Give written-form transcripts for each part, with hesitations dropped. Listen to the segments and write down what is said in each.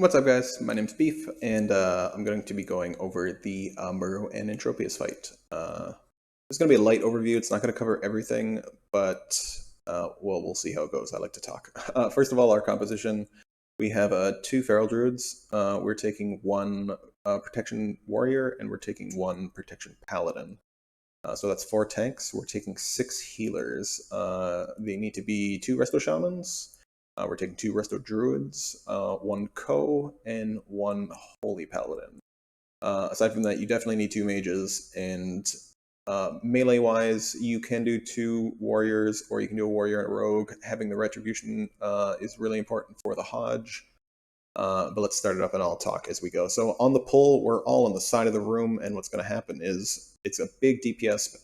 What's up, guys? My name's Beef, and I'm going to be going over the Muru and Entropius fight. It's going to be a light overview. It's not going to cover everything, but well, we'll see how it goes. I like to talk. First of all, our composition. We have two Feral Druids. We're taking one Protection Warrior, and we're taking one Protection Paladin. So that's 4 tanks. We're taking 6 healers. They need to be 2 Resto Shamans. We're taking 2 Resto Druids, 1 Ko, and 1 Holy Paladin. Aside from that, you definitely need 2 mages, and melee-wise, you can do 2 warriors, or you can do a warrior and a rogue. Having the retribution is really important for the Hodge. But let's start it up and I'll talk as we go. So on the pull, we're all on the side of the room, and what's going to happen is it's a big DPS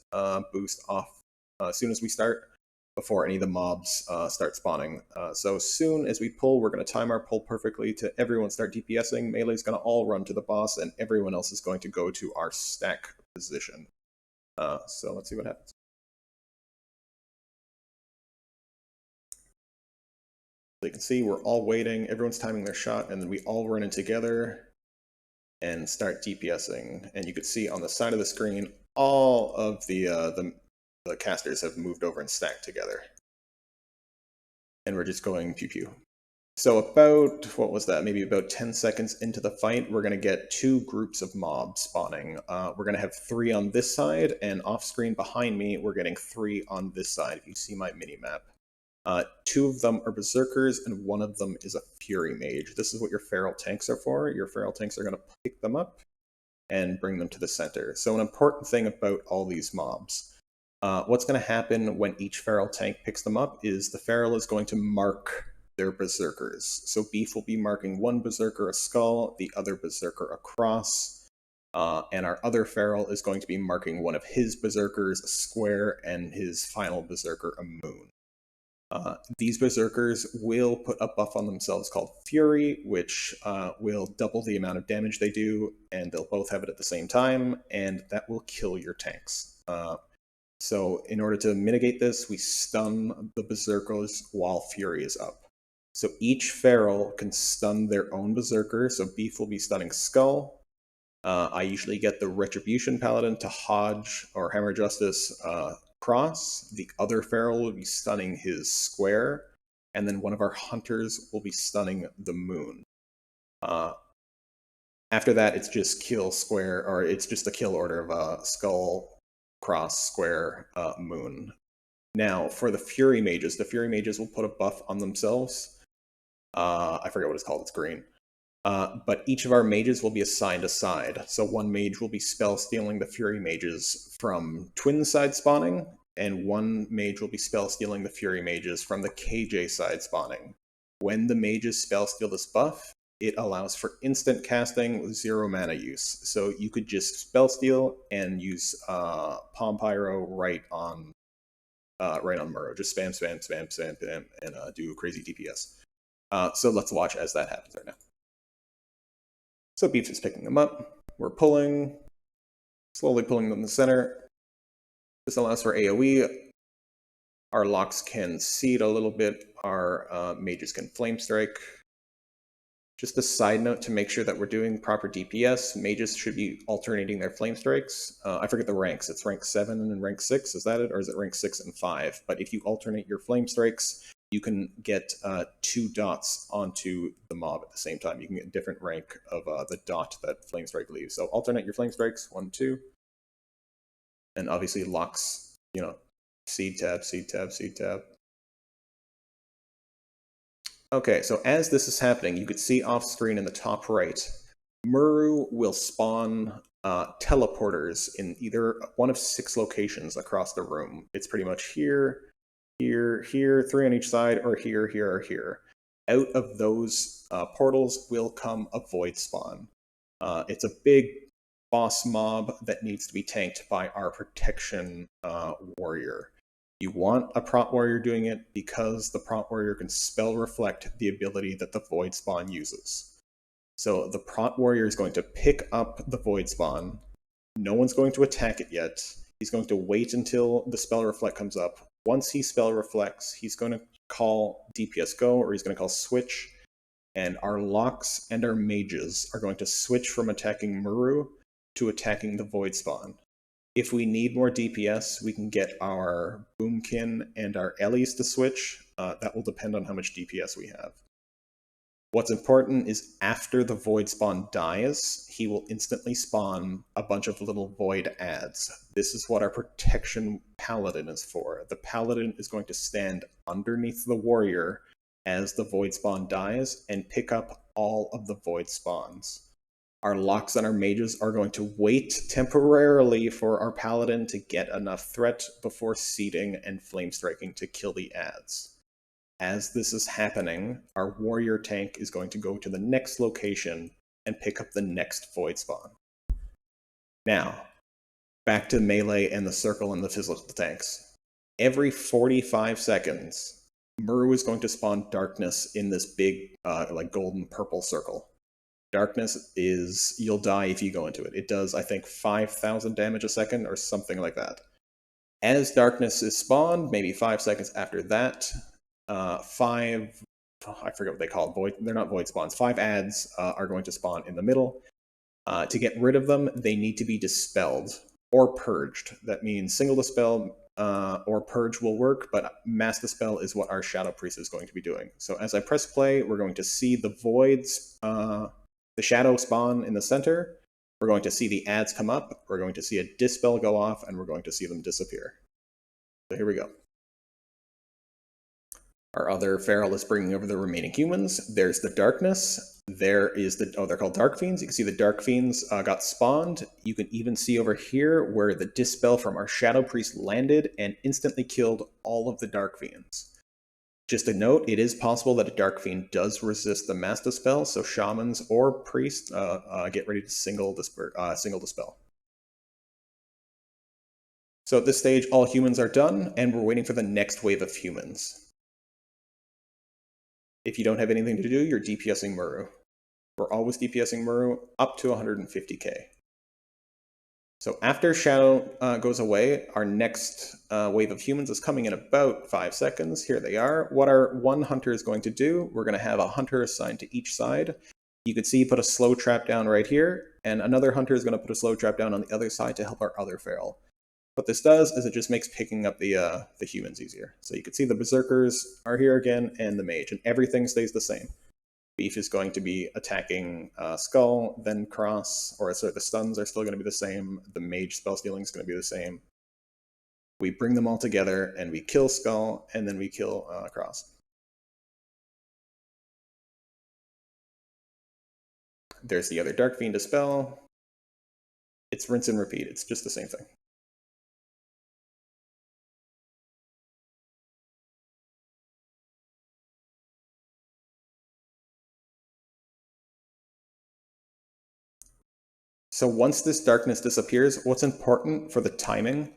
boost off as soon as we start, before any of the mobs start spawning. So as soon as we pull, we're going to time our pull perfectly to everyone start DPSing. Melee's going to all run to the boss, and everyone else is going to go to our stack position. So let's see what happens. So you can see we're all waiting, everyone's timing their shot, and then we all run in together and start DPSing. And you can see on the side of the screen, all of the casters have moved over and stacked together. And we're just going pew-pew. So about, what was that, maybe about 10 seconds into the fight, we're going to get 2 groups of mobs spawning. We're going to have 3 on this side, and off-screen behind me, we're getting 3 on this side, if you see my mini-map. 2 of them are Berserkers, and 1 of them is a Fury Mage. This is what your Feral Tanks are for. Your Feral Tanks are going to pick them up and bring them to the center. So an important thing about all these mobs, what's going to happen when each Feral Tank picks them up is the Feral is going to mark their Berserkers. So Beef will be marking 1 Berserker a skull, the other Berserker a cross, and our other Feral is going to be marking one of his Berserkers a square, and his final Berserker a moon. These Berserkers will put a buff on themselves called Fury, which will double the amount of damage they do, and they'll both have it at the same time, and that will kill your tanks. So in order to mitigate this, we stun the Berserkers while Fury is up. So each Feral can stun their own Berserker, so Beef will be stunning Skull. I usually get the Retribution Paladin to Hodge or Hammer Justice cross. The other Feral will be stunning his square, and then one of our hunters will be stunning the moon. After that, it's just kill square, or it's just a kill order of skull, cross, square, moon. Now, for the Fury Mages will put a buff on themselves. I forget what it's called, it's green. But each of our mages will be assigned a side. So 1 mage will be spell stealing the Fury Mages from twin side spawning, and 1 mage will be spell stealing the Fury Mages from the KJ side spawning. When the mages spell steal this buff, it allows for instant casting with 0 mana use. So you could just spell steal and use Palm Pyro right on Muru. Just spam, spam, spam, spam, spam, and do crazy DPS. So let's watch as that happens right now. So Beef is picking them up. We're pulling, slowly pulling them to the center. This allows for AoE. Our locks can seed a little bit. Our mages can flame strike. Just a side note to make sure that we're doing proper DPS, mages should be alternating their flame strikes. I forget the ranks. It's rank 7 and rank 6. Is that it? Or is it rank 6 and 5? But if you alternate your flame strikes, you can get 2 dots onto the mob at the same time. You can get a different rank of the dot that Flame Strike leaves. So alternate your Flame Strikes, 1, 2. And obviously locks, you know, seed tab, seed tab, seed tab. Okay, so as this is happening, you could see off screen in the top right, Muru will spawn teleporters in either one of 6 locations across the room. It's pretty much here, here, here, 3 on each side, or here, here, or here. Out of those portals will come a Void Spawn. It's a big boss mob that needs to be tanked by our Protection Warrior. You want a Prot Warrior doing it because the Prot Warrior can spell reflect the ability that the Void Spawn uses. So the Prot Warrior is going to pick up the Void Spawn. No one's going to attack it yet. He's going to wait until the spell reflect comes up. Once he spell reflects, he's going to call DPS go, or he's going to call switch, and our locks and our mages are going to switch from attacking Muru to attacking the Void Spawn. If we need more DPS, we can get our Boomkin and our Ellies to switch. That will depend on how much DPS we have. What's important is after the Void Spawn dies, he will instantly spawn a bunch of little Void adds. This is what our Protection Paladin is for. The Paladin is going to stand underneath the Warrior as the Void Spawn dies and pick up all of the Void Spawns. Our locks and our mages are going to wait temporarily for our Paladin to get enough threat before seeding and flame striking to kill the adds. As this is happening, our warrior tank is going to go to the next location and pick up the next Void Spawn. Now, back to melee and the circle and the physical tanks. Every 45 seconds, Muru is going to spawn darkness in this big, like golden purple circle. Darkness is, you'll die if you go into it. It does, I think, 5,000 damage a second or something like that. As darkness is spawned, maybe 5 seconds after that, I forget what they call it, they're not void spawns. 5 adds are going to spawn in the middle. To get rid of them, they need to be dispelled or purged. That means single dispel or purge will work, but mass dispel is what our Shadow Priest is going to be doing. So as I press play, we're going to see the voids, the shadow spawn in the center. We're going to see the adds come up. We're going to see a dispel go off, and we're going to see them disappear. So here we go. Our other feral is bringing over the remaining humans. There's the darkness. There is the, they're called Dark Fiends. You can see the Dark Fiends got spawned. You can even see over here where the dispel from our Shadow Priest landed and instantly killed all of the Dark Fiends. Just a note, it is possible that a Dark Fiend does resist the mass dispel, so shamans or priests get ready to single dispel. So at this stage, all humans are done, and we're waiting for the next wave of humans. If you don't have anything to do, you're DPSing Muru. We're always DPSing Muru up to 150k. So after Shadow goes away, our next wave of humans is coming in about 5 seconds. Here they are. What our one hunter is going to do, we're going to have a hunter assigned to each side. You can see put a slow trap down right here, and another hunter is going to put a slow trap down on the other side to help our other feral. What this does is it just makes picking up the humans easier. So you can see the berserkers are here again, and the mage, and everything stays the same. Beef is going to be attacking Skull, then Cross, or sorry, the stuns are still going to be the same. The mage spell stealing is going to be the same. We bring them all together, and we kill Skull, and then we kill Cross. There's the other Dark Fiend to spell. It's rinse and repeat. It's just the same thing. So once this darkness disappears, what's important for the timing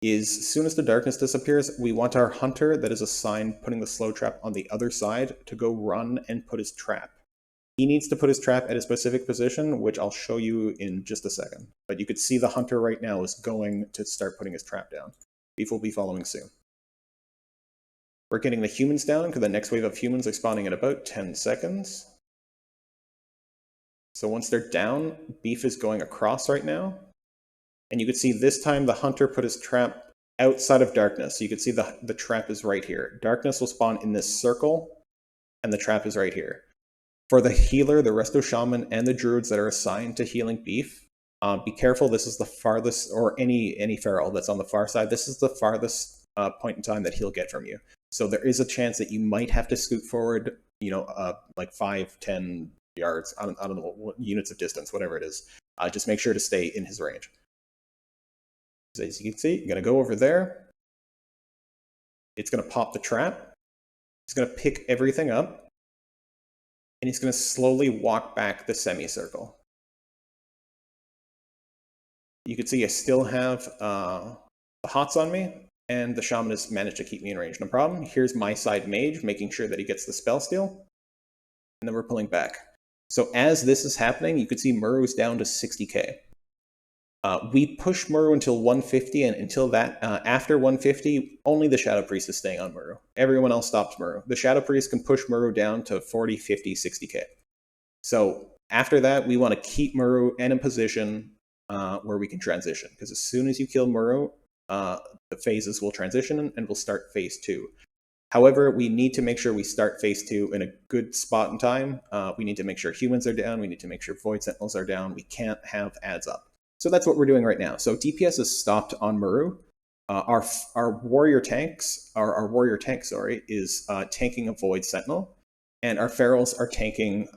is as soon as the darkness disappears, we want our hunter that is assigned putting the slow trap on the other side to go run and put his trap. He needs to put his trap at a specific position, which I'll show you in just a second. But you could see the hunter right now is going to start putting his trap down. Beef will be following soon. We're getting the humans down because the next wave of humans are spawning in about 10 seconds. So once they're down, Beef is going across right now. And you can see this time the hunter put his trap outside of darkness. So you can see the trap is right here. Darkness will spawn in this circle, and the trap is right here. For the healer, the resto shaman, and the druids that are assigned to healing Beef, be careful. This is the farthest, or any feral that's on the far side, this is the farthest point in time that he'll get from you. So there is a chance that you might have to scoot forward, like 5, 10 yards, I don't know what units of distance, whatever it is. Just make sure to stay in his range. So as you can see, you're going to go over there. It's going to pop the trap. He's going to pick everything up. And he's going to slowly walk back the semicircle. You can see I still have the hots on me, and the shaman has managed to keep me in range. No problem. Here's my side mage, making sure that he gets the spell steal. And then we're pulling back. So as this is happening, you can see Muru's down to 60k. We push Muru until 150, and until that, after 150, only the Shadow Priest is staying on Muru. Everyone else stops Muru. The Shadow Priest can push Muru down to 40, 50, 60k. So after that, we want to keep Muru in a position where we can transition, because as soon as you kill Muru, the phases will transition and we'll start phase 2. However, we need to make sure we start phase 2 in a good spot in time. We need to make sure humans are down. We need to make sure Void Sentinels are down. We can't have ads up. So that's what we're doing right now. So DPS is stopped on Muru. Our warrior tanks, our warrior tank, sorry, is tanking a Void Sentinel, and our ferals are tanking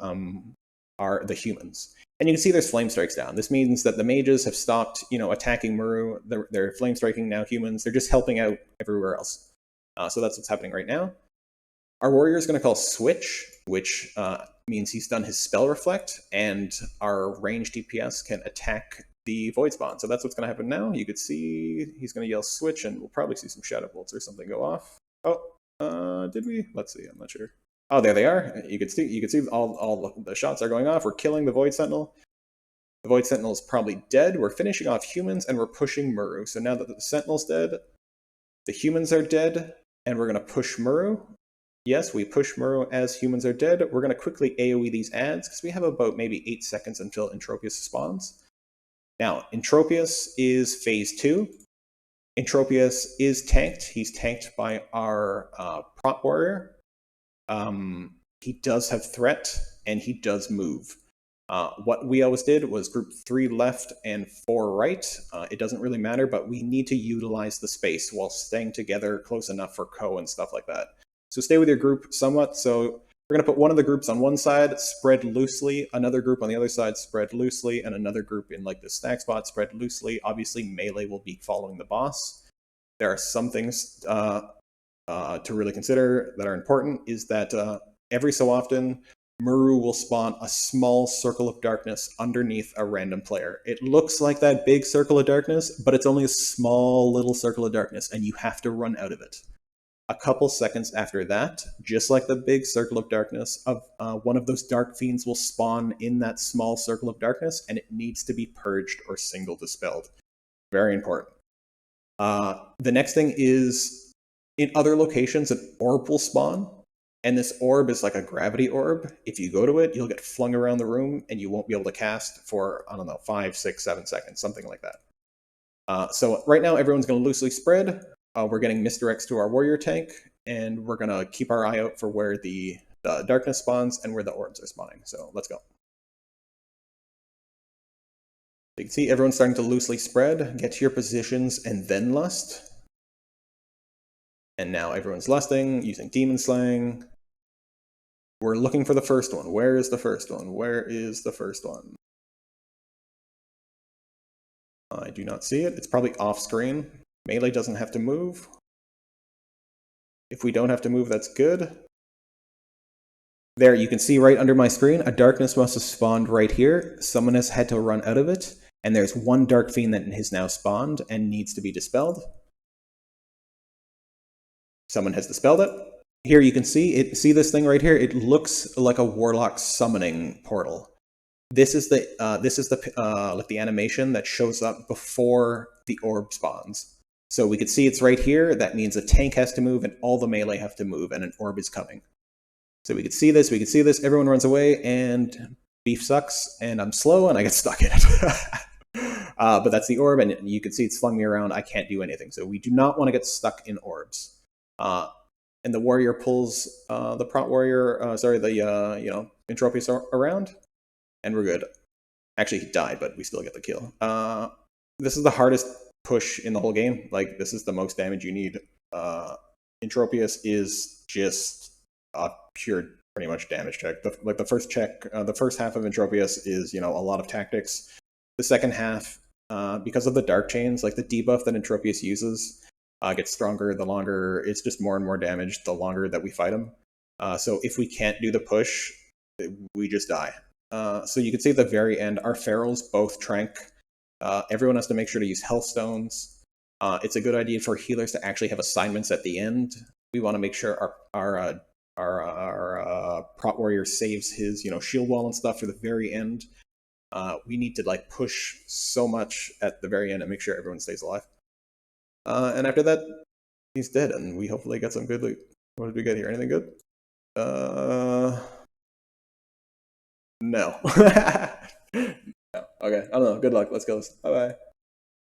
the humans. And you can see there's flame strikes down. This means that the mages have stopped, attacking Muru. They're flame striking now humans. They're just helping out everywhere else. So that's what's happening right now. Our warrior is going to call switch, which means he's done his spell reflect, and our ranged DPS can attack the void spawn. So that's what's going to happen now. You could see he's going to yell switch, and we'll probably see some shadow bolts or something go off. Oh, did we? Let's see. I'm not sure. Oh, there they are. You could see all the shots are going off. We're killing the Void Sentinel. The Void Sentinel is probably dead. We're finishing off humans, and we're pushing Muru. So now that the Sentinel's dead, the humans are dead, and we're going to push Muru. Yes, we push Muru as humans are dead. We're going to quickly AoE these ads, because we have about maybe 8 seconds until Entropius spawns. Now, Entropius is phase 2. Entropius is tanked. He's tanked by our prop warrior. He does have threat, and he does move. What we always did was group 3 left and 4 right. It doesn't really matter, but we need to utilize the space while staying together close enough for co and stuff like that. So stay with your group somewhat. So we're going to put one of the groups on one side, spread loosely, another group on the other side, spread loosely, and another group in like the stack spot, spread loosely. Obviously, melee will be following the boss. There are some things to really consider that are important, is that every so often, Muru will spawn a small circle of darkness underneath a random player. It looks like that big circle of darkness, but it's only a small little circle of darkness, and you have to run out of it. A couple seconds after that, just like the big circle of darkness, one of those dark fiends will spawn in that small circle of darkness, and it needs to be purged or single dispelled. Very important. The next thing is, in other locations, an orb will spawn, and this orb is like a gravity orb. If you go to it, you'll get flung around the room, and you won't be able to cast for, I don't know, 5, 6, 7 seconds, something like that. So right now, everyone's going to loosely spread. We're getting misdirects to our warrior tank, and we're going to keep our eye out for where the darkness spawns and where the orbs are spawning. So let's go. You can see everyone's starting to loosely spread. Get to your positions and then lust. And now everyone's lusting, using demon slaying. We're looking for the first one. Where is the first one? Where is the first one? I do not see it. It's probably off screen. Melee doesn't have to move. If we don't have to move, that's good. There, you can see right under my screen, a darkness must have spawned right here. Someone has had to run out of it, and there's one dark fiend that has now spawned and needs to be dispelled. Someone has dispelled it. Here you can see it. See this thing right here? It looks like a warlock summoning portal. This is the like the animation that shows up before the orb spawns. So we can see it's right here. That means a tank has to move and all the melee have to move, and an orb is coming. So we can see this, everyone runs away, and beef sucks, and I'm slow, and I get stuck in it. But that's the orb, and you can see it's flung me around. I can't do anything. So we do not want to get stuck in orbs. And the warrior pulls the prot warrior, Entropius around, and we're good. Actually, he died, but we still get the kill. This is the hardest push in the whole game. Like, this is the most damage you need. Entropius is just a pure, pretty much damage check. The first check, the first half of Entropius is, a lot of tactics. The second half, because of the dark chains, like the debuff that Entropius uses, gets stronger the longer. It's just more and more damage the longer that we fight him. So if we can't do the push, we just die. So you can see at the very end, our ferals both trank. Everyone has to make sure to use health stones. It's a good idea for healers to actually have assignments at the end. We want to make sure our prot warrior saves his shield wall and stuff for the very end. We need to like push so much at the very end and make sure everyone stays alive. And after that, he's dead, and we hopefully get some good loot. What did we get here? Anything good? No. No. Okay, I don't know. Good luck. Let's go. Bye bye.